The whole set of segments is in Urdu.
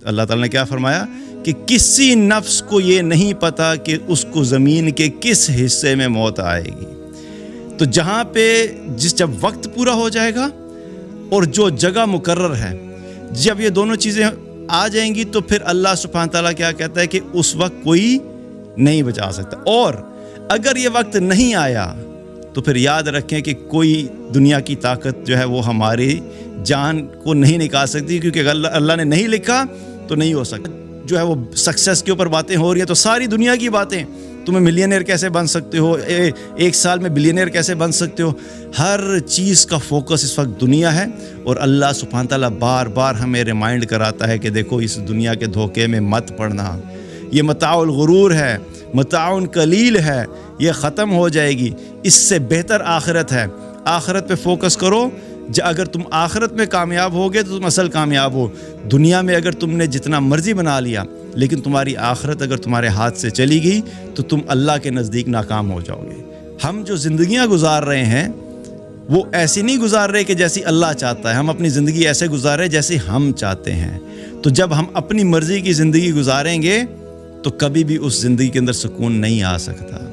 اللہ تعالیٰ نے کیا فرمایا کہ کسی نفس کو یہ نہیں پتا کہ اس کو زمین کے کس حصے میں موت آئے گی. تو جہاں پہ جب وقت پورا ہو جائے گا اور جو جگہ مقرر ہے، جب یہ دونوں چیزیں آ جائیں گی تو پھر اللہ سبحانہ تعالیٰ کیا کہتا ہے کہ اس وقت کوئی نہیں بچا سکتا. اور اگر یہ وقت نہیں آیا تو پھر یاد رکھیں کہ کوئی دنیا کی طاقت جو ہے وہ ہماری جان کو نہیں نکال سکتی، کیونکہ اگر اللہ نے نہیں لکھا تو نہیں ہو سکتا. جو ہے وہ سکسیس کے اوپر باتیں ہو رہی ہیں تو ساری دنیا کی باتیں، تمہیں ملینئر کیسے بن سکتے ہو، ایک سال میں بلینئر کیسے بن سکتے ہو، ہر چیز کا فوکس اس وقت دنیا ہے. اور اللہ سبحانہ تعالیٰ بار بار ہمیں ریمائنڈ کراتا ہے کہ دیکھو اس دنیا کے دھوکے میں مت پڑنا، یہ متاع الغرور ہے، متاع قلیل ہے، یہ ختم ہو جائے گی، اس سے بہتر آخرت ہے. آخرت پہ فوکس کرو. اگر تم آخرت میں کامیاب ہوگے تو تم اصل کامیاب ہو. دنیا میں اگر تم نے جتنا مرضی بنا لیا لیکن تمہاری آخرت اگر تمہارے ہاتھ سے چلی گئی تو تم اللہ کے نزدیک ناکام ہو جاؤ گے. ہم جو زندگیاں گزار رہے ہیں وہ ایسی نہیں گزار رہے کہ جیسی اللہ چاہتا ہے، ہم اپنی زندگی ایسے گزار رہے جیسے ہم چاہتے ہیں. تو جب ہم اپنی مرضی کی زندگی گزاریں گے تو کبھی بھی اس زندگی کے اندر سکون نہیں آ سکتا.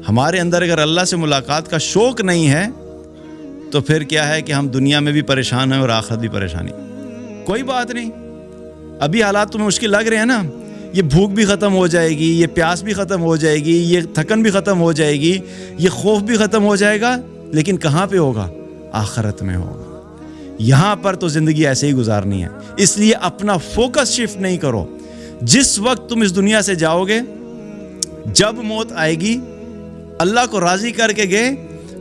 ہمارے اندر اگر اللہ سے ملاقات کا شوق نہیں ہے تو پھر کیا ہے کہ ہم دنیا میں بھی پریشان ہیں اور آخرت بھی پریشانی. کوئی بات نہیں، ابھی حالات تمہیں مشکل لگ رہے ہیں نا، یہ بھوک بھی ختم ہو جائے گی، یہ پیاس بھی ختم ہو جائے گی، یہ تھکن بھی ختم ہو جائے گی، یہ خوف بھی ختم ہو جائے گا. لیکن کہاں پہ ہوگا؟ آخرت میں ہوگا. یہاں پر تو زندگی ایسے ہی گزارنی ہے. اس لیے اپنا فوکس شفٹ نہیں کرو. جس وقت تم اس دنیا سے جاؤ گے، جب موت آئے گی، اللہ کو راضی کر کے گئے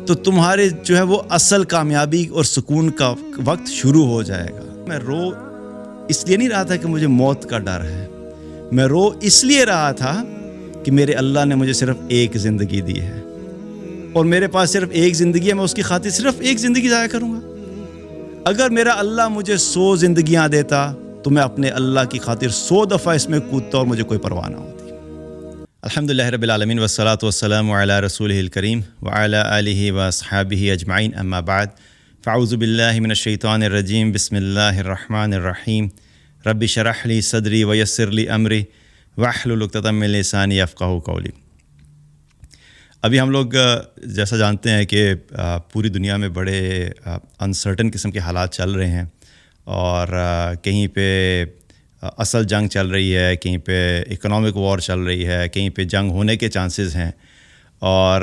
تو تمہارے جو ہے وہ اصل کامیابی اور سکون کا وقت شروع ہو جائے گا. میں رو اس لیے نہیں رہا تھا کہ مجھے موت کا ڈر ہے، میں رو اس لیے رہا تھا کہ میرے اللہ نے مجھے صرف ایک زندگی دی ہے اور میرے پاس صرف ایک زندگی ہے. میں اس کی خاطر صرف ایک زندگی ضائع کروں گا؟ اگر میرا اللہ مجھے 100 زندگیاں دیتا تو میں اپنے اللہ کی خاطر 100 دفعہ اس میں کودتا اور مجھے کوئی پرواہ نہ ہوتی. الحمدللہ رب العالمین والصلاة والسلام علی رسولہ الکریم وعلی آلہ واصحابہ اجمعین، اما بعد، فاعوذ باللہ من الشیطان الرجیم، بسم اللہ الرحمن الرحیم. رب اشرح لی صدری ویسر لی امری واحلل عقدۃ من لسانی یفقہوا قولی. ابھی ہم لوگ جیسا جانتے ہیں کہ پوری دنیا میں بڑے انسرٹن قسم کے حالات چل رہے ہیں، اور کہیں پہ اصل جنگ چل رہی ہے، کہیں پہ اکنامک وار چل رہی ہے، کہیں پہ جنگ ہونے کے چانسز ہیں. اور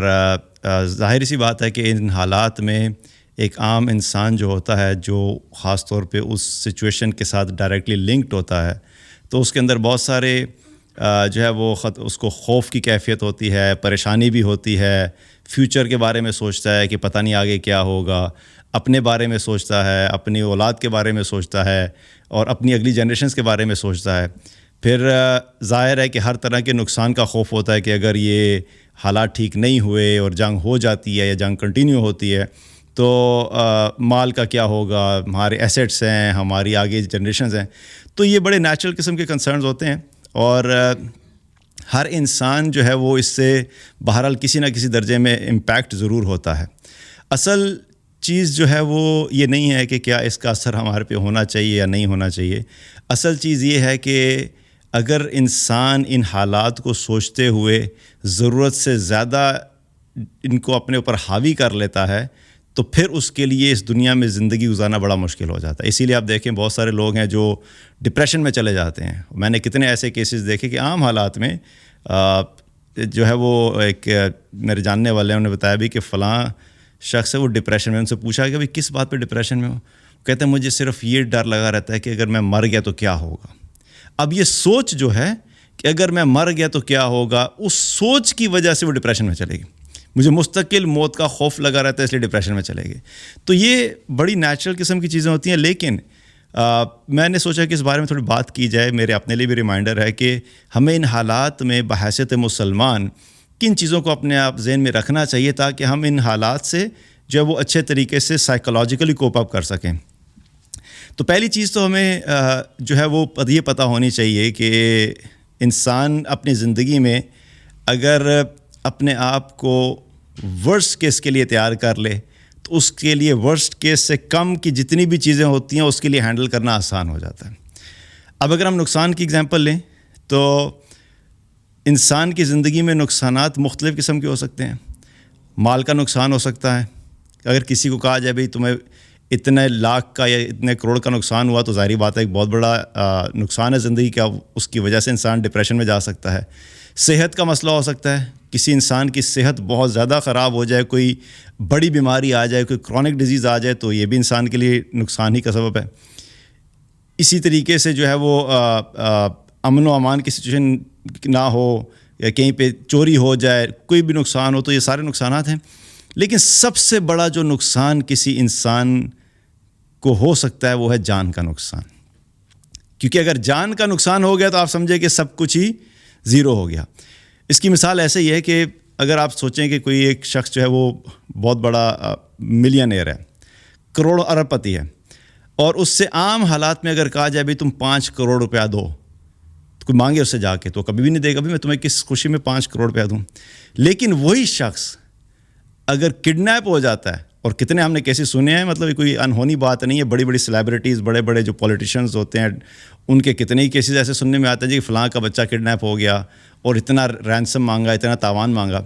ظاہر سی بات ہے کہ ان حالات میں ایک عام انسان جو ہوتا ہے، جو خاص طور پہ اس سچویشن کے ساتھ ڈائریکٹلی لنکڈ ہوتا ہے، تو اس کے اندر بہت سارے جو ہے وہ اس کو خوف کی کیفیت ہوتی ہے، پریشانی بھی ہوتی ہے، فیوچر کے بارے میں سوچتا ہے کہ پتہ نہیں آگے کیا ہوگا، اپنے بارے میں سوچتا ہے، اپنی اولاد کے بارے میں سوچتا ہے، اور اپنی اگلی جنریشنز کے بارے میں سوچتا ہے. پھر ظاہر ہے کہ ہر طرح کے نقصان کا خوف ہوتا ہے کہ اگر یہ حالات ٹھیک نہیں ہوئے اور جنگ ہو جاتی ہے یا جنگ کنٹینیو ہوتی ہے تو مال کا کیا ہوگا، ہمارے ایسیٹس ہیں، ہماری آگے جنریشنز ہیں. تو یہ بڑے نیچرل قسم کے کنسرنز ہوتے ہیں، اور ہر انسان جو ہے وہ اس سے بہرحال کسی نہ کسی درجے میں امپیکٹ ضرور ہوتا ہے. اصل چیز جو ہے وہ یہ نہیں ہے کہ کیا اس کا اثر ہمارے پہ ہونا چاہیے یا نہیں ہونا چاہیے. اصل چیز یہ ہے کہ اگر انسان ان حالات کو سوچتے ہوئے ضرورت سے زیادہ ان کو اپنے اوپر حاوی کر لیتا ہے تو پھر اس کے لیے اس دنیا میں زندگی گزارنا بڑا مشکل ہو جاتا ہے. اسی لیے آپ دیکھیں بہت سارے لوگ ہیں جو ڈپریشن میں چلے جاتے ہیں. میں نے کتنے ایسے کیسز دیکھے کہ عام حالات میں جو ہے وہ ایک میرے جاننے والے ہیں، انہوں نے بتایا بھی کہ فلاں شخص ہے وہ ڈپریشن میں. ان سے پوچھا کہ بھائی کس بات پہ ڈپریشن میں ہو؟ کہتے ہیں مجھے صرف یہ ڈر لگا رہتا ہے کہ اگر میں مر گیا تو کیا ہوگا. اب یہ سوچ جو ہے کہ اگر میں مر گیا تو کیا ہوگا، اس سوچ کی وجہ سے وہ ڈپریشن میں چلے گی. مجھے مستقل موت کا خوف لگا رہتا ہے اس لیے ڈپریشن میں چلے گئے. تو یہ بڑی نیچرل قسم کی چیزیں ہوتی ہیں. لیکن میں نے سوچا کہ اس بارے میں تھوڑی بات کی جائے. میرے اپنے لیے بھی ریمائنڈر ہے کہ ہمیں ان حالات میں بحیثیت مسلمان کن چیزوں کو اپنے آپ ذہن میں رکھنا چاہیے تاکہ ہم ان حالات سے جو ہے وہ اچھے طریقے سے سائیکولوجیکلی کوپ اپ کر سکیں. تو پہلی چیز تو ہمیں جو ہے وہ یہ پتہ ہونی چاہیے کہ انسان اپنی زندگی میں اگر اپنے آپ کو ورسٹ کیس کے لیے تیار کر لے تو اس کے لیے ورسٹ کیس سے کم کی جتنی بھی چیزیں ہوتی ہیں اس کے لیے ہینڈل کرنا آسان ہو جاتا ہے. اب اگر ہم نقصان کی اگزامپل لیں تو انسان کی زندگی میں نقصانات مختلف قسم کے ہو سکتے ہیں. مال کا نقصان ہو سکتا ہے. اگر کسی کو کہا جائے بھئی تمہیں اتنے لاکھ کا یا اتنے کروڑ کا نقصان ہوا تو ظاہری بات ہے ایک بہت بڑا نقصان ہے زندگی کا, اس کی وجہ سے انسان ڈپریشن میں جا سکتا ہے. صحت کا مسئلہ ہو سکتا ہے, کسی انسان کی صحت بہت زیادہ خراب ہو جائے, کوئی بڑی بیماری آ جائے, کوئی کرونک ڈیزیز آ جائے, تو یہ بھی انسان کے لیے نقصان ہی کا سبب ہے. اسی طریقے سے جو ہے وہ امن و امان کی سچویشن نہ ہو یا کہیں پہ چوری ہو جائے, کوئی بھی نقصان ہو, تو یہ سارے نقصانات ہیں. لیکن سب سے بڑا جو نقصان کسی انسان کو ہو سکتا ہے وہ ہے جان کا نقصان. کیونکہ اگر جان کا نقصان ہو گیا تو آپ سمجھیں کہ سب کچھ ہی زیرو ہو گیا. اس کی مثال ایسے ہی ہے کہ اگر آپ سوچیں کہ کوئی ایک شخص جو ہے وہ بہت بڑا ملینئر ہے, کروڑ ارب پتی ہے, اور اس سے عام حالات میں اگر کہا جائے بھی تم 5 کروڑ روپیہ دو, تو کوئی مانگے اس سے جا کے تو کبھی بھی نہیں دے گا, بھی میں تمہیں کس خوشی میں 5 کروڑ روپیہ دوں. لیکن وہی شخص اگر کڈنیپ ہو جاتا ہے, اور کتنے ہم نے کیسے سنے ہیں, مطلب کوئی انہونی بات نہیں ہے, بڑی بڑی سیلیبریٹیز, بڑے بڑے جو پولیٹیشنز ہوتے ہیں ان کے کتنے ہی کیسز ایسے سننے میں آتا ہے جی فلاں کا بچہ کڈنیپ ہو گیا اور اتنا رینسم مانگا, اتنا تاوان مانگا.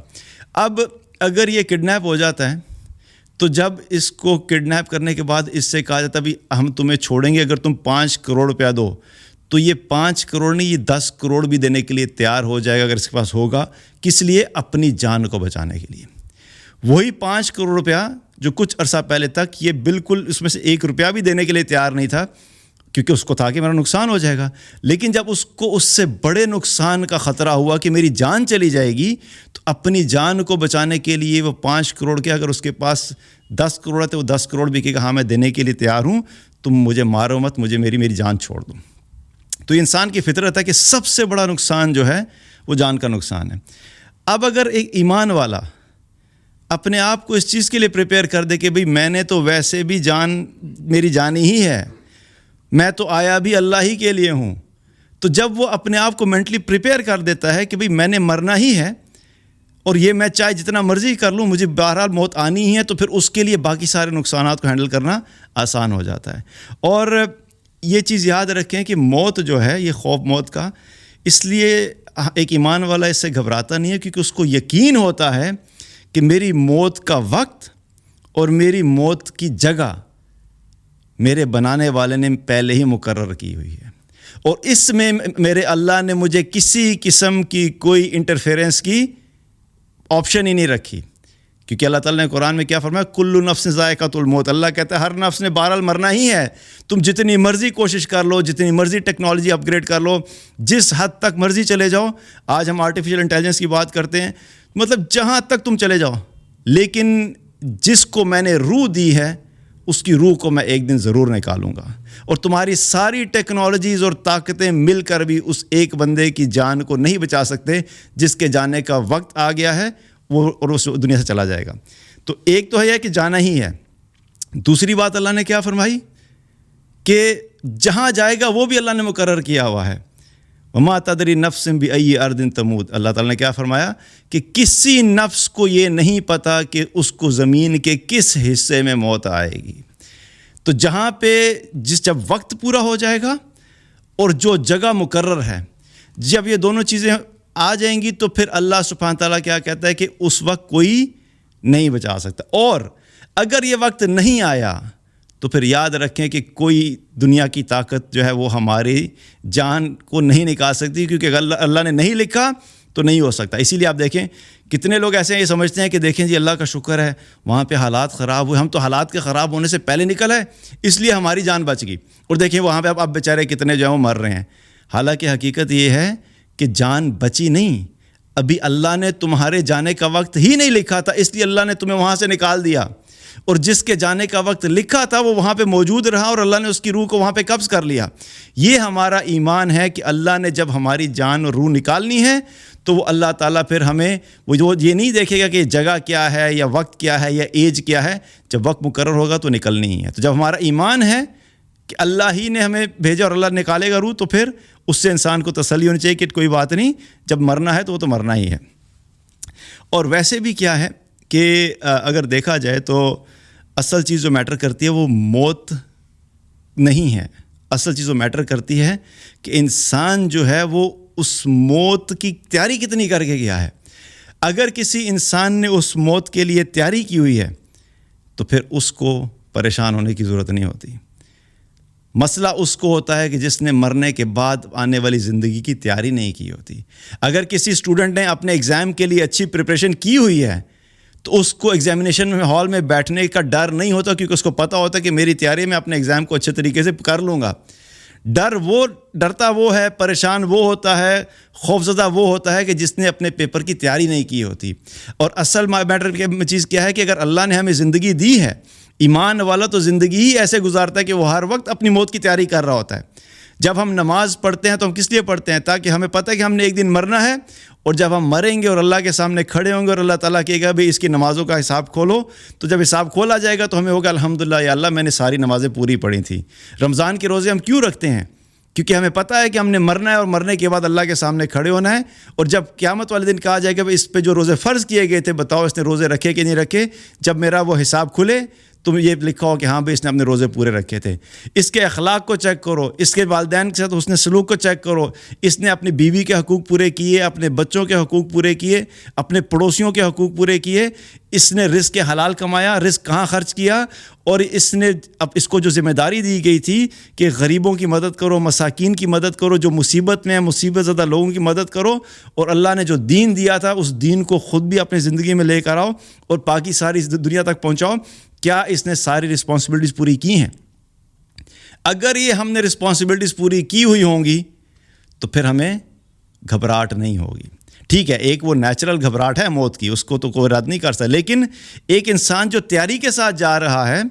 اب اگر یہ کڈنیپ ہو جاتا ہے تو جب اس کو کڈنیپ کرنے کے بعد اس سے کہا جاتا ہے بھی ہم تمہیں چھوڑیں گے اگر تم 5 کروڑ روپیہ دو, تو یہ 5 کروڑ نہیں, یہ 10 کروڑ بھی دینے کے لیے تیار ہو جائے گا اگر اس کے پاس ہوگا. کس لیے؟ اپنی جان کو بچانے کے لیے. وہی 5 کروڑ روپیہ جو کچھ عرصہ پہلے تک یہ بالکل اس میں سے 1 روپیہ بھی دینے کے لیے تیار نہیں تھا, کیونکہ اس کو تھا کہ میرا نقصان ہو جائے گا. لیکن جب اس کو اس سے بڑے نقصان کا خطرہ ہوا کہ میری جان چلی جائے گی, تو اپنی جان کو بچانے کے لیے وہ 5 کروڑ کے, اگر اس کے پاس 10 کروڑ ہے تو وہ 10 کروڑ بھی کہے گا ہاں میں دینے کے لیے تیار ہوں, تم مجھے مارو مت, مجھے میری جان چھوڑ دو. تو انسان کی فطرت ہے کہ سب سے بڑا نقصان جو ہے وہ جان کا نقصان ہے. اب اگر ایک ایمان والا اپنے آپ کو اس چیز کے لیے پریپیئر کر دے کہ بھئی میں نے تو ویسے بھی جان میری جانی ہی ہے, میں تو آیا بھی اللہ ہی کے لیے ہوں, تو جب وہ اپنے آپ کو مینٹلی پریپیئر کر دیتا ہے کہ بھئی میں نے مرنا ہی ہے اور یہ میں چاہے جتنا مرضی کر لوں مجھے بہرحال موت آنی ہی ہے, تو پھر اس کے لیے باقی سارے نقصانات کو ہینڈل کرنا آسان ہو جاتا ہے. اور یہ چیز یاد رکھیں کہ موت جو ہے, یہ خوف موت کا, اس لیے ایک ایمان والا اس سے گھبراتا نہیں ہے, کیونکہ اس کو یقین ہوتا ہے کہ میری موت کا وقت اور میری موت کی جگہ میرے بنانے والے نے پہلے ہی مقرر کی ہوئی ہے, اور اس میں میرے اللہ نے مجھے کسی قسم کی کوئی انٹرفیرنس کی آپشن ہی نہیں رکھی. کیونکہ اللہ تعالیٰ نے قرآن میں کیا فرمایا, کل نفس ذائقۃ الموت, اللہ کہتا ہے ہر نفس نے بہرحال مرنا ہی ہے. تم جتنی مرضی کوشش کر لو, جتنی مرضی ٹیکنالوجی اپ گریڈ کر لو, جس حد تک مرضی چلے جاؤ, آج ہم آرٹیفیشل انٹیلیجنس کی بات کرتے ہیں, مطلب جہاں تک تم چلے جاؤ, لیکن جس کو میں نے روح دی ہے اس کی روح کو میں ایک دن ضرور نکالوں گا. اور تمہاری ساری ٹیکنالوجیز اور طاقتیں مل کر بھی اس ایک بندے کی جان کو نہیں بچا سکتے جس کے جانے کا وقت آ گیا ہے, وہ اور اس دنیا سے چلا جائے گا. تو ایک تو ہے کہ جانا ہی ہے. دوسری بات اللہ نے کیا فرمائی کہ جہاں جائے گا وہ بھی اللہ نے مقرر کیا ہوا ہے. وما تدری نفس بأی ارض تموت, اللہ تعالیٰ نے کیا فرمایا کہ کسی نفس کو یہ نہیں پتا کہ اس کو زمین کے کس حصے میں موت آئے گی. تو جہاں پہ جب وقت پورا ہو جائے گا اور جو جگہ مقرر ہے, جب یہ دونوں چیزیں آ جائیں گی تو پھر اللہ سبحانہ تعالیٰ کیا کہتا ہے کہ اس وقت کوئی نہیں بچا سکتا. اور اگر یہ وقت نہیں آیا تو پھر یاد رکھیں کہ کوئی دنیا کی طاقت جو ہے وہ ہماری جان کو نہیں نکال سکتی, کیونکہ اگر اللہ نے نہیں لکھا تو نہیں ہو سکتا. اسی لیے آپ دیکھیں کتنے لوگ ایسے ہیں یہ سمجھتے ہیں کہ دیکھیں جی اللہ کا شکر ہے وہاں پہ حالات خراب ہوئے, ہم تو حالات کے خراب ہونے سے پہلے نکل آئے اس لیے ہماری جان بچ گئی, اور دیکھیں وہاں پہ اب بیچارے کتنے جو ہیں وہ مر رہے ہیں. حالانکہ حقیقت یہ ہے کہ جان بچی نہیں, ابھی اللہ نے تمہارے جانے کا وقت ہی نہیں لکھا تھا, اس لیے اللہ نے تمہیں وہاں سے نکال دیا, اور جس کے جانے کا وقت لکھا تھا وہ وہاں پہ موجود رہا اور اللہ نے اس کی روح کو وہاں پہ قبض کر لیا. یہ ہمارا ایمان ہے کہ اللہ نے جب ہماری جان اور روح نکالنی ہے تو وہ اللہ تعالیٰ پھر ہمیں وہ یہ نہیں دیکھے گا کہ جگہ کیا ہے یا وقت کیا ہے یا ایج کیا ہے, جب وقت مقرر ہوگا تو نکلنی ہی ہے. تو جب ہمارا ایمان ہے کہ اللہ ہی نے ہمیں بھیجا اور اللہ نکالے گا روح, تو پھر اس سے انسان کو تسلی ہونی چاہیے کہ کوئی بات نہیں, جب مرنا ہے تو وہ تو مرنا ہی ہے. اور ویسے بھی کیا ہے کہ اگر دیکھا جائے تو اصل چیز جو میٹر کرتی ہے وہ موت نہیں ہے, اصل چیز وہ میٹر کرتی ہے کہ انسان جو ہے وہ اس موت کی تیاری کتنی کر کے گیا ہے. اگر کسی انسان نے اس موت کے لیے تیاری کی ہوئی ہے تو پھر اس کو پریشان ہونے کی ضرورت نہیں ہوتی. مسئلہ اس کو ہوتا ہے کہ جس نے مرنے کے بعد آنے والی زندگی کی تیاری نہیں کی ہوتی. اگر کسی اسٹوڈنٹ نے اپنے ایگزام کے لیے اچھی پریپریشن کی ہوئی ہے تو اس کو ایگزامینیشن میں ہال میں بیٹھنے کا ڈر نہیں ہوتا, کیونکہ اس کو پتہ ہوتا ہے کہ میری تیاری میں اپنے ایگزام کو اچھے طریقے سے کر لوں گا. ڈرتا وہ ہے, پریشان وہ ہوتا ہے, خوفزدہ وہ ہوتا ہے کہ جس نے اپنے پیپر کی تیاری نہیں کی ہوتی. اور اصل میٹر کی چیز کیا ہے کہ اگر اللہ نے ہمیں زندگی دی ہے, ایمان والا تو زندگی ہی ایسے گزارتا ہے کہ وہ ہر وقت اپنی موت کی تیاری کر رہا ہوتا ہے. جب ہم نماز پڑھتے ہیں تو ہم کس لیے پڑھتے ہیں؟ تاکہ ہمیں پتہ ہے کہ ہم نے ایک دن مرنا ہے, اور جب ہم مریں گے اور اللہ کے سامنے کھڑے ہوں گے اور اللہ تعالیٰ کہے گا بھئی اس کی نمازوں کا حساب کھولو, تو جب حساب کھولا جائے گا تو ہمیں ہوگا الحمدللہ یا اللہ میں نے ساری نمازیں پوری پڑھی تھیں. رمضان کے روزے ہم کیوں رکھتے ہیں؟ کیونکہ ہمیں پتہ ہے کہ ہم نے مرنا ہے اور مرنے کے بعد اللہ کے سامنے کھڑے ہونا ہے. اور جب قیامت والے دن کہا جائے گا بھئی اس پہ جو روزے فرض کیے گئے تھے بتاؤ اس نے روزے رکھے کہ نہیں رکھے, جب میرا وہ حساب کھلے تم یہ لکھا ہو کہ ہاں بھئی اس نے اپنے روزے پورے رکھے تھے. اس کے اخلاق کو چیک کرو, اس کے والدین کے ساتھ حسن سلوک کو چیک کرو, اس نے اپنی بیوی کے حقوق پورے کیے, اپنے بچوں کے حقوق پورے کیے, اپنے پڑوسیوں کے حقوق پورے کیے, اس نے رزق کے حلال کمایا, رزق کہاں خرچ کیا, اور اس نے اب اس کو جو ذمہ داری دی گئی تھی کہ غریبوں کی مدد کرو, مساکین کی مدد کرو, جو مصیبت میں ہیں مصیبت زدہ لوگوں کی مدد کرو, اور اللہ نے جو دین دیا تھا اس دین کو خود بھی اپنی زندگی میں لے کر آؤ اور باقی ساری دنیا تک پہنچاؤ. کیا اس نے ساری رسپانسبلٹیز پوری کی ہیں؟ اگر یہ ہم نے رسپانسبلٹیز پوری کی ہوئی ہوں گی تو پھر ہمیں گھبراہٹ نہیں ہوگی. ٹھیک ہے, ایک وہ نیچرل گھبراہٹ ہے موت کی, اس کو تو کوئی رد نہیں کر سکتا, لیکن ایک انسان جو تیاری کے ساتھ جا رہا ہے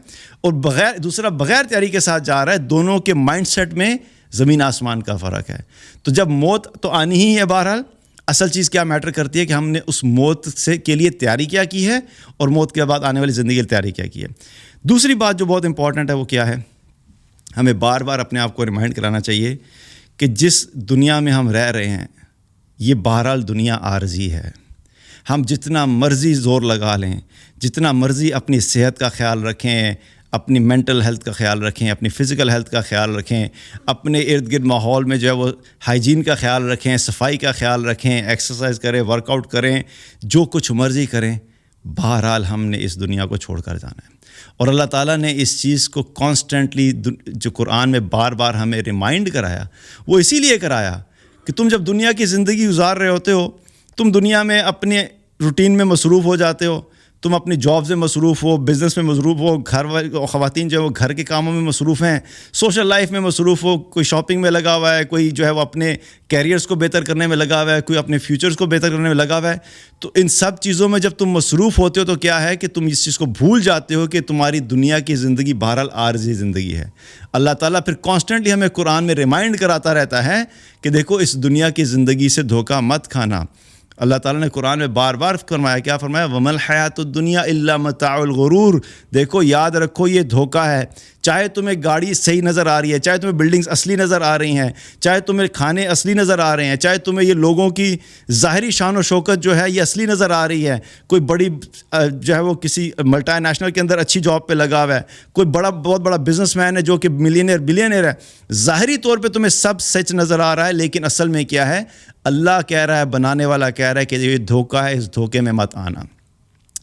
اور دوسرا بغیر تیاری کے ساتھ جا رہا ہے, دونوں کے مائنڈ سیٹ میں زمین آسمان کا فرق ہے. تو جب موت تو آنی ہی ہے, بہرحال اصل چیز کیا میٹر کرتی ہے کہ ہم نے اس موت کے لیے تیاری کیا کی ہے اور موت کے بعد آنے والی زندگی کی تیاری کیا کی ہے. دوسری بات جو بہت امپورٹنٹ ہے وہ کیا ہے, ہمیں بار بار اپنے آپ کو ریمائنڈ کرانا چاہیے کہ جس دنیا میں ہم رہ رہے ہیں یہ بہرحال دنیا عارضی ہے. ہم جتنا مرضی زور لگا لیں, جتنا مرضی اپنی صحت کا خیال رکھیں, اپنی مینٹل ہیلتھ کا خیال رکھیں, اپنی فزیکل ہیلتھ کا خیال رکھیں, اپنے ارد گرد ماحول میں جو ہے وہ ہائیجین کا خیال رکھیں, صفائی کا خیال رکھیں, ایکسرسائز کریں, ورک آؤٹ کریں, جو کچھ مرضی کریں, بہرحال ہم نے اس دنیا کو چھوڑ کر جانا ہے. اور اللہ تعالیٰ نے اس چیز کو کانسٹنٹلی جو قرآن میں بار بار ہمیں ریمائنڈ کرایا, وہ اسی لیے کرایا کہ تم جب دنیا کی زندگی گزار رہے ہوتے ہو, تم دنیا میں اپنے روٹین میں مصروف ہو جاتے ہو, تم اپنی جابز میں مصروف ہو, بزنس میں مصروف ہو, خواتین جو ہے وہ گھر کے کاموں میں مصروف ہیں, سوشل لائف میں مصروف ہو, کوئی شاپنگ میں لگا ہوا ہے, کوئی جو ہے وہ اپنے کیریئرز کو بہتر کرنے میں لگا ہوا ہے, کوئی اپنے فیوچرز کو بہتر کرنے میں لگا ہوا ہے. تو ان سب چیزوں میں جب تم مصروف ہوتے ہو تو کیا ہے کہ تم اس چیز کو بھول جاتے ہو کہ تمہاری دنیا کی زندگی بہرحال عارضی زندگی ہے. اللہ تعالیٰ پھر کانسٹنٹلی ہمیں قرآن میں ریمائنڈ کراتا رہتا ہے کہ دیکھو اس دنیا کی زندگی سے دھوکہ مت کھانا. اللہ تعالیٰ نے قرآن میں بار بار فرمایا, کیا فرمایا, وَمَا الْحَيَاةُ الدُّنْيَا إِلَّا مَتَاعُ الْغُرُورِ. دیکھو یاد رکھو یہ دھوکہ ہے. چاہے تمہیں گاڑی صحیح نظر آ رہی ہے, چاہے تمہیں بلڈنگز اصلی نظر آ رہی ہیں, چاہے تمہیں کھانے اصلی نظر آ رہے ہیں, چاہے تمہیں یہ لوگوں کی ظاہری شان و شوکت جو ہے یہ اصلی نظر آ رہی ہے, کوئی بڑی جو ہے وہ کسی ملٹی نیشنل کے اندر اچھی جاب پہ لگا ہوا ہے, کوئی بہت بڑا بزنس مین ہے جو کہ ملینئر بلینئر ہے, ظاہری طور پہ تمہیں سب سچ نظر آ رہا ہے, لیکن اصل میں کیا ہے, اللہ کہہ رہا ہے, بنانے والا کہہ رہا ہے کہ یہ دھوکہ ہے, اس دھوکے میں مت آنا,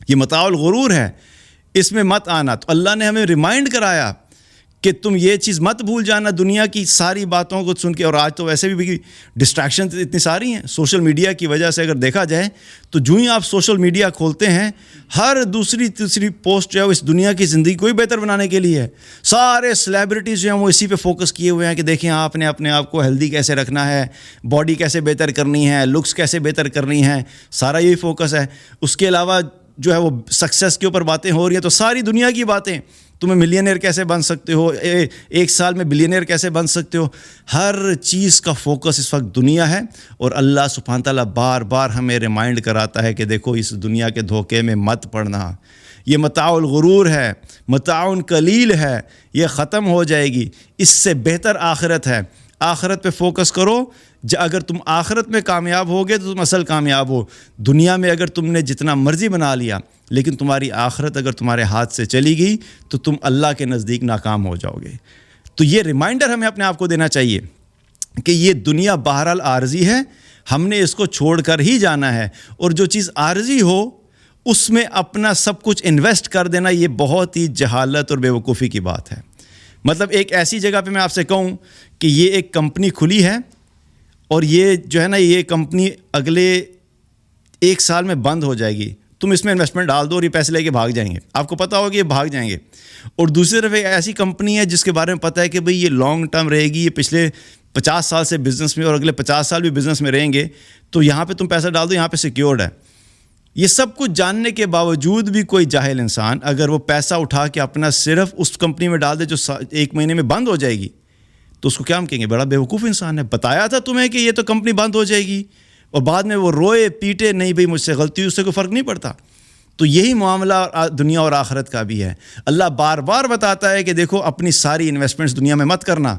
یہ متاع الغرور ہے, اس میں مت آنا. تو اللہ نے ہمیں ریمائنڈ کرایا کہ تم یہ چیز مت بھول جانا دنیا کی ساری باتوں کو سن کے. اور آج تو ویسے بھی ڈسٹریکشن اتنی ساری ہیں سوشل میڈیا کی وجہ سے. اگر دیکھا جائے تو جو ہی آپ سوشل میڈیا کھولتے ہیں, ہر دوسری تیسری پوسٹ جو ہے اس دنیا کی زندگی کو ہی بہتر بنانے کے لیے ہے. سارے سیلیبریٹیز جو ہیں وہ اسی پہ فوکس کیے ہوئے ہیں کہ دیکھیں آپ نے اپنے آپ کو ہیلدی کیسے رکھنا ہے, باڈی کیسے بہتر کرنی ہے, لکس کیسے بہتر کرنی ہے, سارا یہی فوکس ہے. اس کے علاوہ جو ہے وہ سکسیس کے اوپر باتیں ہو رہی ہیں, تو ساری دنیا کی باتیں, تمہیں ملینئر کیسے بن سکتے ہو, ایک سال میں بلینئر کیسے بن سکتے ہو, ہر چیز کا فوکس اس وقت دنیا ہے. اور اللہ سبحانہ تعالیٰ بار بار ہمیں ریمائنڈ کراتا ہے کہ دیکھو اس دنیا کے دھوکے میں مت پڑنا, یہ متاع الغرور ہے, متاع قلیل ہے, یہ ختم ہو جائے گی, اس سے بہتر آخرت ہے. آخرت پہ فوکس کرو. اگر تم آخرت میں کامیاب ہوگے تو تم اصل کامیاب ہو. دنیا میں اگر تم نے جتنا مرضی بنا لیا, لیکن تمہاری آخرت اگر تمہارے ہاتھ سے چلی گئی تو تم اللہ کے نزدیک ناکام ہو جاؤ گے. تو یہ ریمائنڈر ہمیں اپنے آپ کو دینا چاہیے کہ یہ دنیا بہرحال عارضی ہے، ہم نے اس کو چھوڑ کر ہی جانا ہے، اور جو چیز عارضی ہو اس میں اپنا سب کچھ انویسٹ کر دینا یہ بہت ہی جہالت اور بیوقوفی کی بات ہے۔ مطلب ایک ایسی جگہ پہ میں آپ سے کہوں کہ یہ ایک کمپنی کھلی ہے اور یہ جو ہے نا یہ کمپنی اگلے 1 سال میں بند ہو جائے گی، تم اس میں انویسٹمنٹ ڈال دو اور یہ پیسے لے کے بھاگ جائیں گے، آپ کو پتہ ہوگا کہ یہ بھاگ جائیں گے۔ اور دوسری طرف ایک ایسی کمپنی ہے جس کے بارے میں پتہ ہے کہ بھئی یہ لانگ ٹرم رہے گی، یہ پچھلے 50 سال سے بزنس میں اور اگلے 50 سال بھی بزنس میں رہیں گے، تو یہاں پہ تم پیسہ ڈال دو، یہاں پہ سیکیورڈ ہے۔ یہ سب کچھ جاننے کے باوجود بھی کوئی جاہل انسان اگر وہ پیسہ اٹھا کے اپنا صرف اس کمپنی میں ڈال دے جو 1 مہینے میں بند ہو جائے گی، تو اس کو کیا ہم کہیں گے؟ بڑا بیوقوف انسان ہے، بتایا تھا تمہیں کہ یہ تو کمپنی بند ہو جائے گی، اور بعد میں وہ روئے پیٹے، نہیں بھئی مجھ سے غلطی ہوئی، اس سے کوئی فرق نہیں پڑتا۔ تو یہی معاملہ دنیا اور آخرت کا بھی ہے۔ اللہ بار بار بتاتا ہے کہ دیکھو اپنی ساری انویسٹمنٹس دنیا میں مت کرنا،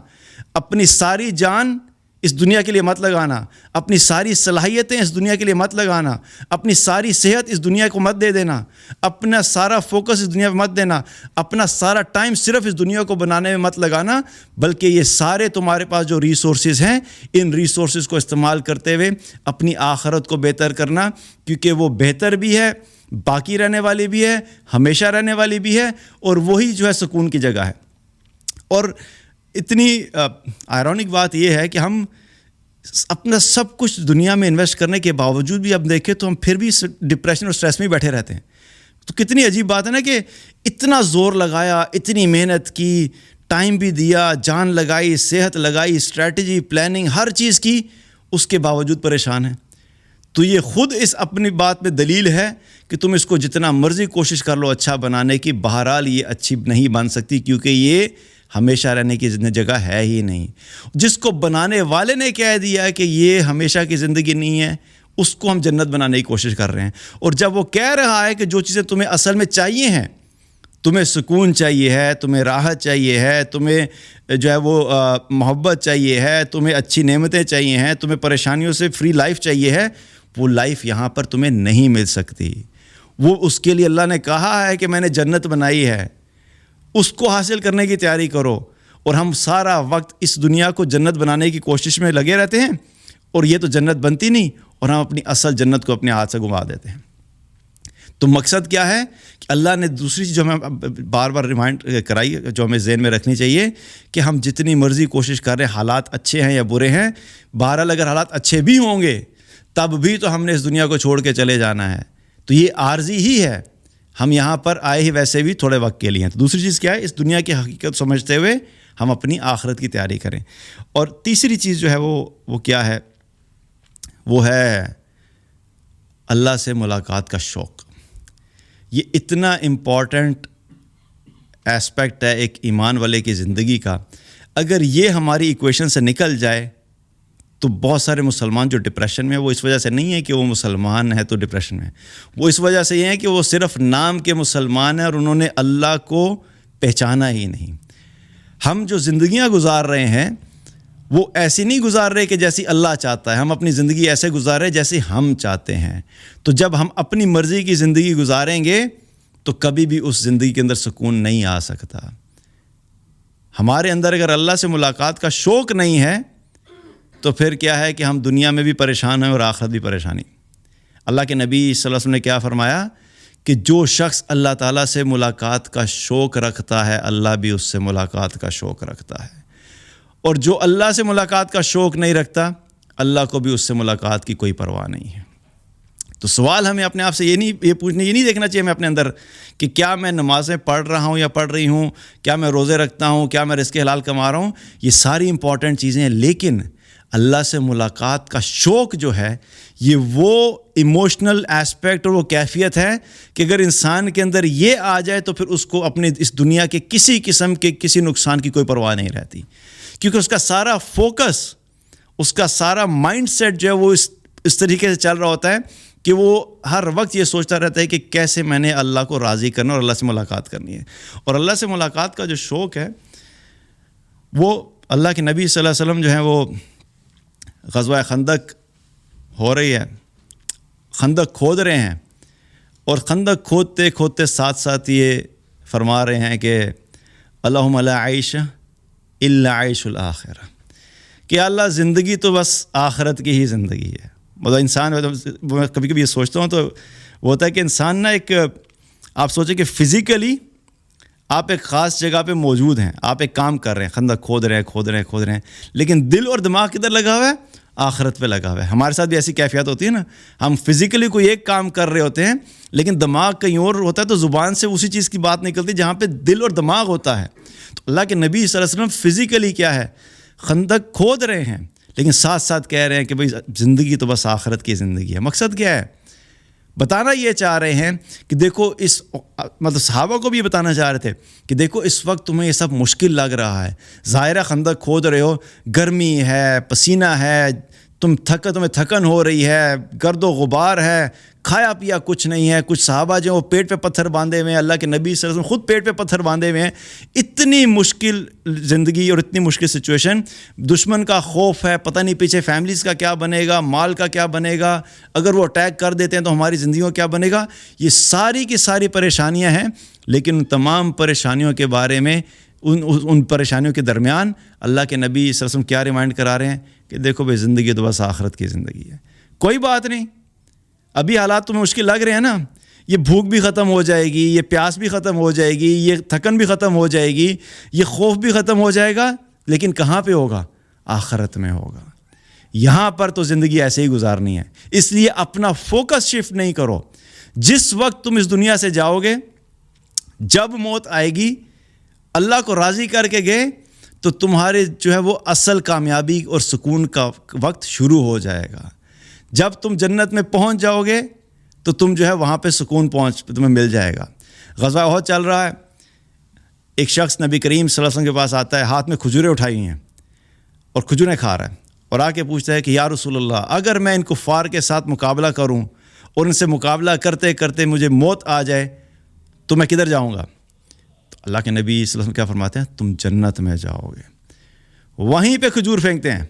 اپنی ساری جان اس دنیا کے لیے مت لگانا، اپنی ساری صلاحیتیں اس دنیا کے لیے مت لگانا، اپنی ساری صحت اس دنیا کو مت دے دینا، اپنا سارا فوکس اس دنیا میں مت دینا، اپنا سارا ٹائم صرف اس دنیا کو بنانے میں مت لگانا، بلکہ یہ سارے تمہارے پاس جو ریسورسز ہیں ان ریسورسز کو استعمال کرتے ہوئے اپنی آخرت کو بہتر کرنا، کیونکہ وہ بہتر بھی ہے، باقی رہنے والی بھی ہے، ہمیشہ رہنے والی بھی ہے، اور وہی جو ہے سکون کی جگہ ہے۔ اور اتنی آئرونک بات یہ ہے کہ ہم اپنا سب کچھ دنیا میں انویسٹ کرنے کے باوجود بھی اب دیکھیں تو ہم پھر بھی ڈپریشن اور سٹریس میں بیٹھے رہتے ہیں۔ تو کتنی عجیب بات ہے نا کہ اتنا زور لگایا، اتنی محنت کی، ٹائم بھی دیا، جان لگائی، صحت لگائی، اسٹریٹجی، پلاننگ، ہر چیز کی، اس کے باوجود پریشان ہیں۔ تو یہ خود اس اپنی بات میں دلیل ہے کہ تم اس کو جتنا مرضی کوشش کر لو اچھا بنانے کی، بہرحال یہ اچھی نہیں بن سکتی، کیونکہ یہ ہمیشہ رہنے کی جگہ ہے ہی نہیں۔ جس کو بنانے والے نے کہہ دیا کہ یہ ہمیشہ کی زندگی نہیں ہے، اس کو ہم جنت بنانے کی کوشش کر رہے ہیں۔ اور جب وہ کہہ رہا ہے کہ جو چیزیں تمہیں اصل میں چاہیے ہیں، تمہیں سکون چاہیے ہے، تمہیں راحت چاہیے ہے، تمہیں جو ہے وہ محبت چاہیے ہے، تمہیں اچھی نعمتیں چاہیے ہیں، تمہیں پریشانیوں سے فری لائف چاہیے ہے، وہ لائف یہاں پر تمہیں نہیں مل سکتی۔ وہ اس کے لیے اللہ نے کہا ہے کہ میں نے جنت بنائی ہے، اس کو حاصل کرنے کی تیاری کرو۔ اور ہم سارا وقت اس دنیا کو جنت بنانے کی کوشش میں لگے رہتے ہیں، اور یہ تو جنت بنتی نہیں، اور ہم اپنی اصل جنت کو اپنے ہاتھ سے گنوا دیتے ہیں۔ تو مقصد کیا ہے کہ اللہ نے دوسری چیز جو ہمیں بار بار ریمائنڈ کرائی، جو ہمیں ذہن میں رکھنی چاہیے کہ ہم جتنی مرضی کوشش کر رہے ہیں، حالات اچھے ہیں یا برے ہیں، بہرحال اگر حالات اچھے بھی ہوں گے تب بھی تو ہم نے اس دنیا کو چھوڑ کے چلے جانا ہے۔ تو یہ عارضی ہی ہے، ہم یہاں پر آئے ہی ویسے بھی تھوڑے وقت کے لیے ہیں۔ تو دوسری چیز کیا ہے؟ اس دنیا کی حقیقت سمجھتے ہوئے ہم اپنی آخرت کی تیاری کریں۔ اور تیسری چیز جو ہے وہ کیا ہے؟ وہ ہے اللہ سے ملاقات کا شوق۔ یہ اتنا امپورٹنٹ ایسپیکٹ ہے ایک ایمان والے کی زندگی کا۔ اگر یہ ہماری ایکویشن سے نکل جائے تو بہت سارے مسلمان جو ڈپریشن میں ہیں، وہ اس وجہ سے نہیں ہے کہ وہ مسلمان ہے تو ڈپریشن میں، وہ اس وجہ سے یہ ہے کہ وہ صرف نام کے مسلمان ہیں اور انہوں نے اللہ کو پہچانا ہی نہیں۔ ہم جو زندگیاں گزار رہے ہیں وہ ایسی نہیں گزار رہے کہ جیسی اللہ چاہتا ہے، ہم اپنی زندگی ایسے گزار رہے جیسے ہم چاہتے ہیں۔ تو جب ہم اپنی مرضی کی زندگی گزاریں گے تو کبھی بھی اس زندگی کے اندر سکون نہیں آ سکتا۔ ہمارے اندر اگر اللہ سے ملاقات کا شوق نہیں ہے تو پھر کیا ہے کہ ہم دنیا میں بھی پریشان ہیں اور آخرت بھی پریشانی۔ اللہ کے نبی صلی اللہ علیہ وسلم نے کیا فرمایا کہ جو شخص اللہ تعالیٰ سے ملاقات کا شوق رکھتا ہے، اللہ بھی اس سے ملاقات کا شوق رکھتا ہے، اور جو اللہ سے ملاقات کا شوق نہیں رکھتا، اللہ کو بھی اس سے ملاقات کی کوئی پرواہ نہیں ہے۔ تو سوال ہمیں اپنے آپ سے یہ نہیں دیکھنا چاہیے ہمیں اپنے اندر کہ کیا میں نمازیں پڑھ رہا ہوں یا پڑھ رہی ہوں، کیا میں روزے رکھتا ہوں، کیا میں رزق حلال کما رہا ہوں، یہ ساری امپورٹنٹ چیزیں ہیں، لیکن اللہ سے ملاقات کا شوق جو ہے یہ وہ ایموشنل ایسپیکٹ اور وہ کیفیت ہے کہ اگر انسان کے اندر یہ آ جائے تو پھر اس کو اپنے اس دنیا کے کسی قسم کے کسی نقصان کی کوئی پرواہ نہیں رہتی، کیونکہ اس کا سارا فوکس، اس کا سارا مائنڈ سیٹ جو ہے وہ اس طریقے سے چل رہا ہوتا ہے کہ وہ ہر وقت یہ سوچتا رہتا ہے کہ کیسے میں نے اللہ کو راضی کرنا اور اللہ سے ملاقات کرنی ہے۔ اور اللہ سے ملاقات کا جو شوق ہے وہ اللہ کے نبی صلی اللہ علیہ وسلم جو ہیں وہ غزوہ خندق ہو رہی ہے، خندق کھود رہے ہیں، اور خندق کھودتے کھودتے ساتھ ساتھ یہ فرما رہے ہیں کہ اللہم لا عیش الا عیش الآخرہ، کہ اللہ زندگی تو بس آخرت کی ہی زندگی ہے. مطلب انسان میں کبھی کبھی یہ سوچتا ہوں تو وہ ہوتا ہے کہ انسان نا ایک، آپ سوچیں کہ فزیکلی آپ ایک خاص جگہ پہ موجود ہیں، آپ ایک کام کر رہے ہیں، خندق کھود رہے ہیں، لیکن دل اور دماغ کدھر لگا ہوا ہے؟ آخرت پہ لگا ہوا ہے. ہمارے ساتھ بھی ایسی کیفیت ہوتی ہے نا، ہم فزیکلی کوئی ایک کام کر رہے ہوتے ہیں لیکن دماغ کہیں اور ہوتا ہے، تو زبان سے اسی چیز کی بات نکلتی ہے جہاں پہ دل اور دماغ ہوتا ہے. تو اللہ کے نبی صلی اللہ علیہ وسلم فزیکلی کیا ہے؟ خندق کھود رہے ہیں، لیکن ساتھ ساتھ کہہ رہے ہیں کہ بھئی زندگی تو بس آخرت کی زندگی ہے. مقصد کیا ہے؟ بتانا یہ چاہ رہے ہیں کہ دیکھو اس، مطلب صحابہ کو بھی یہ بتانا چاہ رہے تھے کہ دیکھو اس وقت تمہیں یہ سب مشکل لگ رہا ہے، ظاہرہ خندق کھود رہے ہو، گرمی ہے، پسینہ ہے، تمہیں تھکن ہو رہی ہے، گرد و غبار ہے، کھایا پیا کچھ نہیں ہے. کچھ صحابہ جو وہ پیٹ پہ پتھر باندھے ہوئے ہیں، اللہ کے نبی صلی اللہ علیہ وسلم خود پیٹ پہ پتھر باندھے ہوئے ہیں. اتنی مشکل زندگی اور اتنی مشکل سچویشن، دشمن کا خوف ہے، پتہ نہیں پیچھے فیملیز کا کیا بنے گا، مال کا کیا بنے گا، اگر وہ اٹیک کر دیتے ہیں تو ہماری زندگیوں کیا بنے گا. یہ ساری کی ساری پریشانیاں ہیں، لیکن ان تمام پریشانیوں کے بارے میں، ان پریشانیوں کے درمیان اللہ کے نبی صلی اللہ علیہ وسلم کیا ریمائنڈ کرا رہے ہیں کہ دیکھو بھائی زندگی تو بس آخرت کی زندگی ہے. کوئی بات نہیں، ابھی حالات تمہیں مشکل لگ رہے ہیں نا، یہ بھوک بھی ختم ہو جائے گی، یہ پیاس بھی ختم ہو جائے گی، یہ تھکن بھی ختم ہو جائے گی، یہ خوف بھی ختم ہو جائے گا، لیکن کہاں پہ ہوگا؟ آخرت میں ہوگا. یہاں پر تو زندگی ایسے ہی گزارنی ہے. اس لیے اپنا فوکس شفٹ نہیں کرو. جس وقت تم اس دنیا سے جاؤ گے، جب موت آئے گی، اللہ کو راضی کر کے گئے تو تمہارے جو ہے وہ اصل کامیابی اور سکون کا وقت شروع ہو جائے گا. جب تم جنت میں پہنچ جاؤ گے تو تم جو ہے وہاں پہ سکون تمہیں مل جائے گا. غزوہ احد چل رہا ہے، ایک شخص نبی کریم صلی اللہ علیہ وسلم کے پاس آتا ہے، ہاتھ میں کھجوریں اٹھائی ہیں اور کھجوریں کھا رہا ہے، اور آ کے پوچھتا ہے کہ یا رسول اللہ، اگر میں ان کفار کے ساتھ مقابلہ کروں اور ان سے مقابلہ کرتے کرتے مجھے موت آ جائے تو میں کدھر جاؤں گا؟ تو اللہ کے نبی صلی اللہ علیہ وسلم کیا فرماتے ہیں؟ تم جنت میں جاؤ گے. وہیں پہ کھجور پھینکتے ہیں،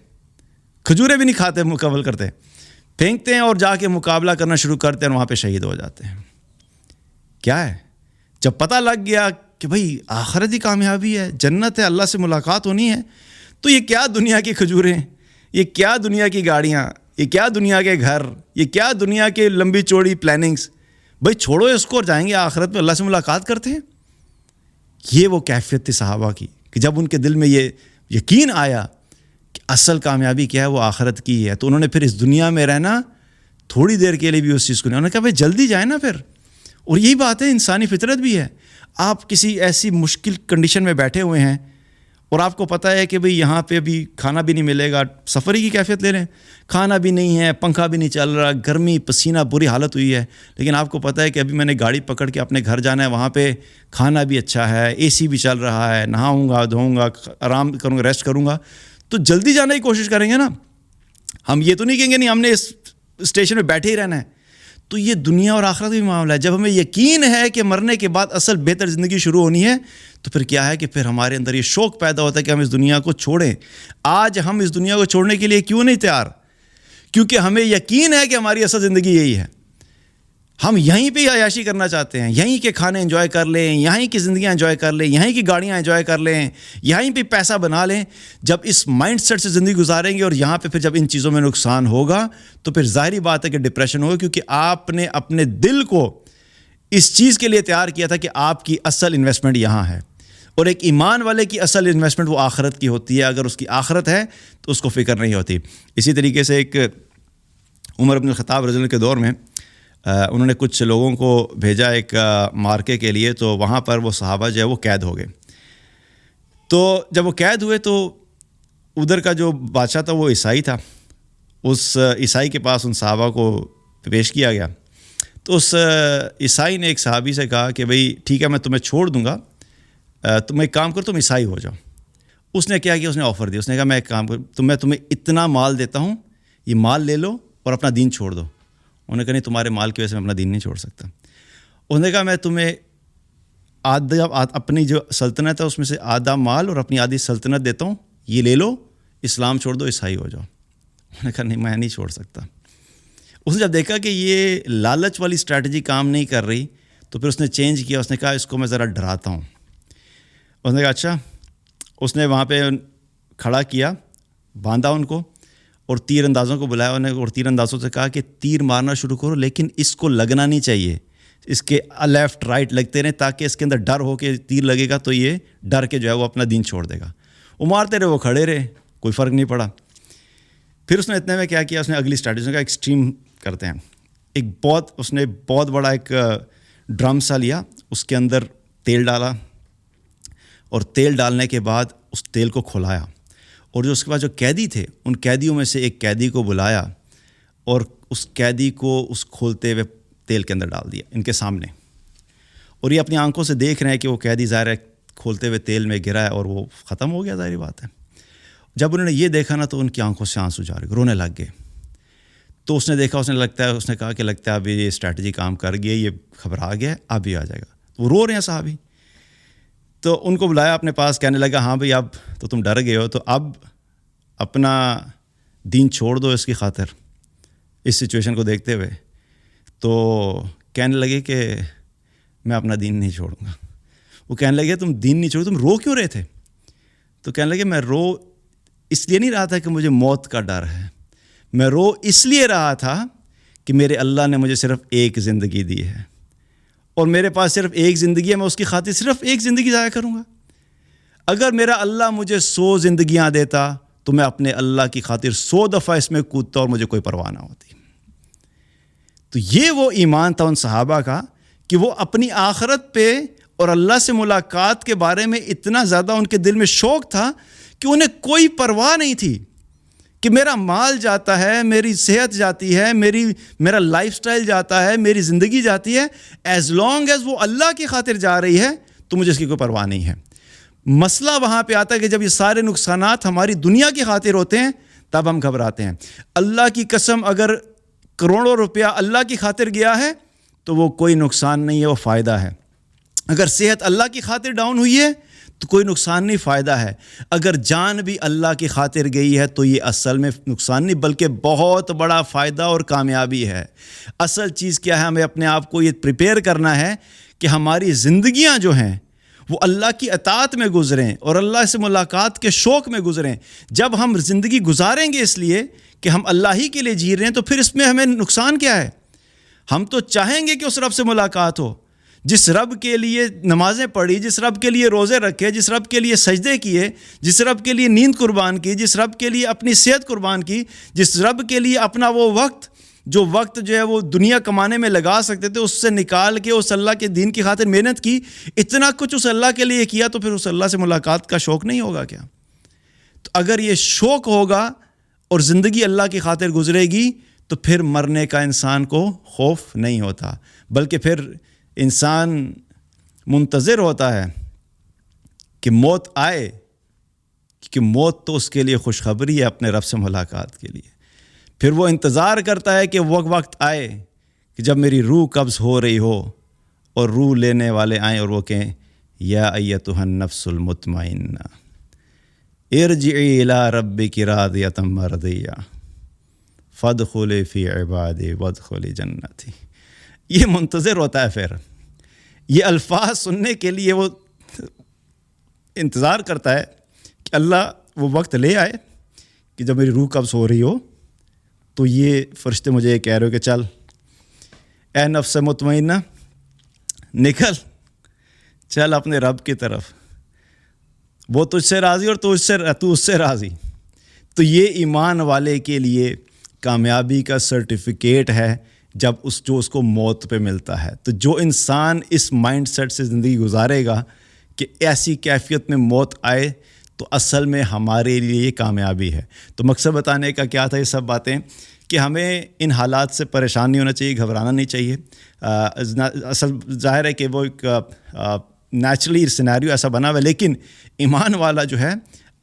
کھجوریں بھی نہیں کھاتے، مقابل کرتے، پھینکتے ہیں اور جا کے مقابلہ کرنا شروع کرتے ہیں اور وہاں پہ شہید ہو جاتے ہیں. کیا ہے؟ جب پتہ لگ گیا کہ بھئی آخرت ہی کامیابی ہے، جنت ہے، اللہ سے ملاقات ہونی ہے، تو یہ کیا دنیا کی کھجوریں، یہ کیا دنیا کی گاڑیاں، یہ کیا دنیا کے گھر، یہ کیا دنیا کے لمبی چوڑی پلاننگز، بھئی چھوڑو اس کو اور جائیں گے آخرت میں اللہ سے ملاقات کرتے ہیں. یہ وہ کیفیت تھی صحابہ کی کہ جب ان کے دل میں یہ یقین آیا کہ اصل کامیابی کیا ہے، وہ آخرت کی ہے، تو انہوں نے پھر اس دنیا میں رہنا تھوڑی دیر کے لیے بھی اس چیز کو نہیں، انہوں نے کہا بھائی جلدی جائیں نا پھر. اور یہی بات ہے، انسانی فطرت بھی ہے. آپ کسی ایسی مشکل کنڈیشن میں بیٹھے ہوئے ہیں اور آپ کو پتہ ہے کہ بھئی یہاں پہ بھی کھانا بھی نہیں ملے گا، سفر ہی کی کیفیت لے لیں، کھانا بھی نہیں ہے، پنکھا بھی نہیں چل رہا، گرمی پسینہ بری حالت ہوئی ہے، لیکن آپ کو پتہ ہے کہ ابھی میں نے گاڑی پکڑ کے اپنے گھر جانا ہے، وہاں پہ کھانا بھی اچھا ہے، اے سی بھی چل رہا ہے، نہاؤں گا، دھوؤں گا، آرام کروں گا، ریسٹ کروں گا، تو جلدی جانے کی کوشش کریں گے نا. ہم یہ تو نہیں کہیں گے نہیں ہم نے اس اسٹیشن پہ بیٹھے ہی رہنا ہے. تو یہ دنیا اور آخرت بھی معاملہ ہے. جب ہمیں یقین ہے کہ مرنے کے بعد اصل بہتر زندگی شروع ہونی ہے تو پھر کیا ہے کہ پھر ہمارے اندر یہ شوق پیدا ہوتا ہے کہ ہم اس دنیا کو چھوڑیں. آج ہم اس دنیا کو چھوڑنے کے لیے کیوں نہیں تیار؟ کیونکہ ہمیں یقین ہے کہ ہماری اصل زندگی یہی ہے. ہم یہیں پہ عیاشی کرنا چاہتے ہیں، یہیں کے کھانے انجوائے کر لیں، یہیں کی زندگیاں انجوائے کر لیں، یہیں کی گاڑیاں انجوائے کر لیں، یہیں پہ پیسہ بنا لیں. جب اس مائنڈ سیٹ سے زندگی گزاریں گے اور یہاں پہ پھر جب ان چیزوں میں نقصان ہوگا تو پھر ظاہری بات ہے کہ ڈپریشن ہوگا، کیونکہ آپ نے اپنے دل کو اس چیز کے لیے تیار کیا تھا کہ آپ کی اصل انویسٹمنٹ یہاں ہے. اور ایک ایمان والے کی اصل انویسٹمنٹ وہ آخرت کی ہوتی ہے. اگر اس کی آخرت ہے تو اس کو فکر نہیں ہوتی. اسی طریقے سے ایک عمر بن الخطاب رضی اللہ عنہ کے دور میں انہوں نے کچھ لوگوں کو بھیجا ایک مارکے کے لیے، تو وہاں پر وہ صحابہ جو ہے وہ قید ہو گئے. تو جب وہ قید ہوئے تو ادھر کا جو بادشاہ تھا وہ عیسائی تھا. اس عیسائی کے پاس ان صحابہ کو پیش کیا گیا. تو اس عیسائی نے ایک صحابی سے کہا کہ بھئی ٹھیک ہے میں تمہیں چھوڑ دوں گا، تم ایک کام کرو، تم عیسائی ہو جاؤ. اس نے کیا کیا؟ اس نے آفر دیا. اس نے کہا میں ایک کام کروں، میں تمہیں اتنا مال دیتا ہوں، یہ مال لے لو اور اپنا دین چھوڑ دو. انہوں نے کہا نہیں، تمہارے مال کی وجہ سے میں اپنا دین نہیں چھوڑ سکتا. انہوں نے کہا میں تمہیں اپنی جو سلطنت ہے اس میں سے آدھا مال اور اپنی آدھی سلطنت دیتا ہوں، یہ لے لو، اسلام چھوڑ دو، عیسائی ہو جاؤ. انہوں نے کہا نہیں میں نہیں چھوڑ سکتا. اس نے جب دیکھا کہ یہ لالچ والی اسٹریٹجی کام نہیں کر رہی تو پھر اس نے چینج کیا. اس نے کہا اس کو میں ذرا ڈراتا ہوں. اس نے کہا اچھا. اس نے وہاں پہ کھڑا کیا، باندھا ان کو، اور تیر اندازوں کو بلایا انہیں، اور تیر اندازوں سے کہا کہ تیر مارنا شروع کرو، لیکن اس کو لگنا نہیں چاہیے، اس کے لیفٹ رائٹ لگتے رہیں تاکہ اس کے اندر ڈر ہو کہ تیر لگے گا تو یہ ڈر کے جو ہے وہ اپنا دین چھوڑ دے گا۔ وہ مارتے رہے، وہ کھڑے رہے، کوئی فرق نہیں پڑا۔ پھر اس نے اتنے میں کیا کیا، اس نے اگلی اسٹریٹجی کا ایکسٹریم کرتے ہیں، اس نے بہت بڑا ایک ڈرم سا لیا، اس کے اندر تیل ڈالا، اور تیل ڈالنے کے بعد اس تیل کو کھلایا، اور جو اس کے بعد جو قیدی تھے ان قیدیوں میں سے ایک قیدی کو بلایا اور اس قیدی کو اس کھولتے ہوئے تیل کے اندر ڈال دیا ان کے سامنے، اور یہ اپنی آنکھوں سے دیکھ رہے ہیں کہ وہ قیدی ظاہر ہے کھولتے ہوئے تیل میں گرا ہے اور وہ ختم ہو گیا، ظاہری بات ہے۔ جب انہوں نے یہ دیکھا نا تو ان کی آنکھوں سے آنسو جا رہے، رونے لگ گئے۔ تو اس نے دیکھا، اس نے کہا کہ لگتا ہے اب یہ اسٹریٹجی کام کر گئی، یہ گھبرا گیا، اب بھی آ جائے گا۔ وہ رو رہے ہیں صحابی۔ تو ان کو بلایا اپنے پاس، کہنے لگا ہاں بھئی اب تو تم ڈر گئے ہو، تو اب اپنا دین چھوڑ دو اس کی خاطر، اس سچویشن کو دیکھتے ہوئے۔ تو کہنے لگے کہ میں اپنا دین نہیں چھوڑوں گا۔ وہ کہنے لگے تم دین نہیں چھوڑو، تم رو کیوں رہے تھے؟ تو کہنے لگے میں رو اس لیے نہیں رہا تھا کہ مجھے موت کا ڈر ہے، میں رو اس لیے رہا تھا کہ میرے اللہ نے مجھے صرف ایک زندگی دی ہے، اور میرے پاس صرف ایک زندگی ہے، میں اس کی خاطر صرف ایک زندگی ضائع کروں گا۔ اگر میرا اللہ مجھے 100 زندگیاں دیتا تو میں اپنے اللہ کی خاطر 100 دفعہ اس میں کودتا اور مجھے کوئی پرواہ نہ ہوتی۔ تو یہ وہ ایمان تھا ان صحابہ کا کہ وہ اپنی آخرت پہ اور اللہ سے ملاقات کے بارے میں اتنا زیادہ ان کے دل میں شوق تھا کہ انہیں کوئی پرواہ نہیں تھی کہ میرا مال جاتا ہے، میری صحت جاتی ہے، میرا لائف سٹائل جاتا ہے، میری زندگی جاتی ہے، ایز لانگ ایز وہ اللہ کی خاطر جا رہی ہے تو مجھے اس کی کوئی پرواہ نہیں ہے۔ مسئلہ وہاں پہ آتا ہے کہ جب یہ سارے نقصانات ہماری دنیا کی خاطر ہوتے ہیں تب ہم گھبراتے ہیں۔ اللہ کی قسم، اگر کروڑوں روپیہ اللہ کی خاطر گیا ہے تو وہ کوئی نقصان نہیں ہے، وہ فائدہ ہے۔ اگر صحت اللہ کی خاطر ڈاؤن ہوئی ہے تو کوئی نقصان نہیں، فائدہ ہے۔ اگر جان بھی اللہ کی خاطر گئی ہے تو یہ اصل میں نقصان نہیں بلکہ بہت بڑا فائدہ اور کامیابی ہے۔ اصل چیز کیا ہے، ہمیں اپنے آپ کو یہ پریپیئر کرنا ہے کہ ہماری زندگیاں جو ہیں وہ اللہ کی اطاعت میں گزریں اور اللہ سے ملاقات کے شوق میں گزریں۔ جب ہم زندگی گزاریں گے اس لیے کہ ہم اللہ ہی کے لیے جی رہے ہیں تو پھر اس میں ہمیں نقصان کیا ہے؟ ہم تو چاہیں گے کہ اس رب سے ملاقات ہو، جس رب کے لیے نمازیں پڑھی، جس رب کے لیے روزے رکھے، جس رب کے لیے سجدے کیے، جس رب کے لیے نیند قربان کی، جس رب کے لیے اپنی صحت قربان کی، جس رب کے لیے اپنا وہ وقت جو ہے وہ دنیا کمانے میں لگا سکتے تھے اس سے نکال کے اس اللہ کے دین کی خاطر محنت کی، اتنا کچھ اس اللہ کے لیے کیا، تو پھر اس اللہ سے ملاقات کا شوق نہیں ہوگا کیا؟ تو اگر یہ شوق ہوگا اور زندگی اللہ کی خاطر گزرے گی تو پھر مرنے کا انسان کو خوف نہیں ہوتا، بلکہ پھر انسان منتظر ہوتا ہے کہ موت آئے، کیونکہ موت تو اس کے لیے خوشخبری ہے اپنے رب سے ملاقات کے لیے۔ پھر وہ انتظار کرتا ہے کہ وقت آئے کہ جب میری روح قبض ہو رہی ہو اور روح لینے والے آئیں اور وہ کہیں یا ایتھا النفس المطمئنہ ارجعی الی ربک راضیۃ مرضیہ فادخلی فی عبادی وادخلی جنتی۔ یہ منتظر ہوتا ہے، پھر یہ الفاظ سننے کے لیے وہ انتظار کرتا ہے کہ اللہ وہ وقت لے آئے کہ جب میری روح قبض ہو رہی ہو تو یہ فرشتے مجھے یہ کہہ رہے ہو کہ چل اے نفس مطمئنہ نکل، چل اپنے رب کی طرف، وہ تجھ سے راضی اور تو اس سے راضی۔ تو یہ ایمان والے کے لیے کامیابی کا سرٹیفکیٹ ہے جب اس کو موت پہ ملتا ہے۔ تو جو انسان اس مائنڈ سیٹ سے زندگی گزارے گا کہ ایسی کیفیت میں موت آئے تو اصل میں ہمارے لیے یہ کامیابی ہے۔ تو مقصد بتانے کا کیا تھا، یہ سب باتیں کہ ہمیں ان حالات سے پریشان نہیں ہونا چاہیے، گھبرانا نہیں چاہیے۔ اصل ظاہر ہے کہ وہ ایک نیچرلی سینیریو ایسا بنا ہوا ہے، لیکن ایمان والا جو ہے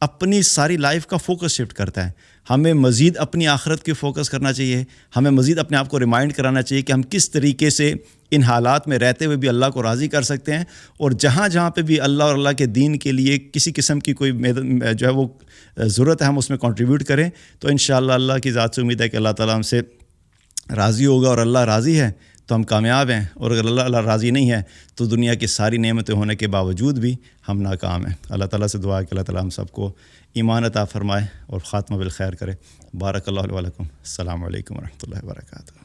اپنی ساری لائف کا فوکس شفٹ کرتا ہے۔ ہمیں مزید اپنی آخرت کی فوکس کرنا چاہیے، ہمیں مزید اپنے آپ کو ریمائنڈ کرانا چاہیے کہ ہم کس طریقے سے ان حالات میں رہتے ہوئے بھی اللہ کو راضی کر سکتے ہیں، اور جہاں جہاں پہ بھی اللہ اور اللہ کے دین کے لیے کسی قسم کی کوئی جو ہے وہ ضرورت ہے ہم اس میں کنٹریبیوٹ کریں۔ تو انشاءاللہ اللہ کی ذات سے امید ہے کہ اللہ تعالیٰ ہم سے راضی ہوگا، اور اللہ راضی ہے تو ہم کامیاب ہیں، اور اگر اللہ راضی نہیں ہے تو دنیا کی ساری نعمتیں ہونے کے باوجود بھی ہم ناکام ہیں۔ اللہ تعالیٰ سے دعا ہے کہ اللہ تعالیٰ ہم سب کو ایمان عطا فرمائے اور خاتمہ بالخیر کرے۔ بارک اللہ علیہ ولکم۔ السلام علیکم ورحمۃ اللہ وبرکاتہ۔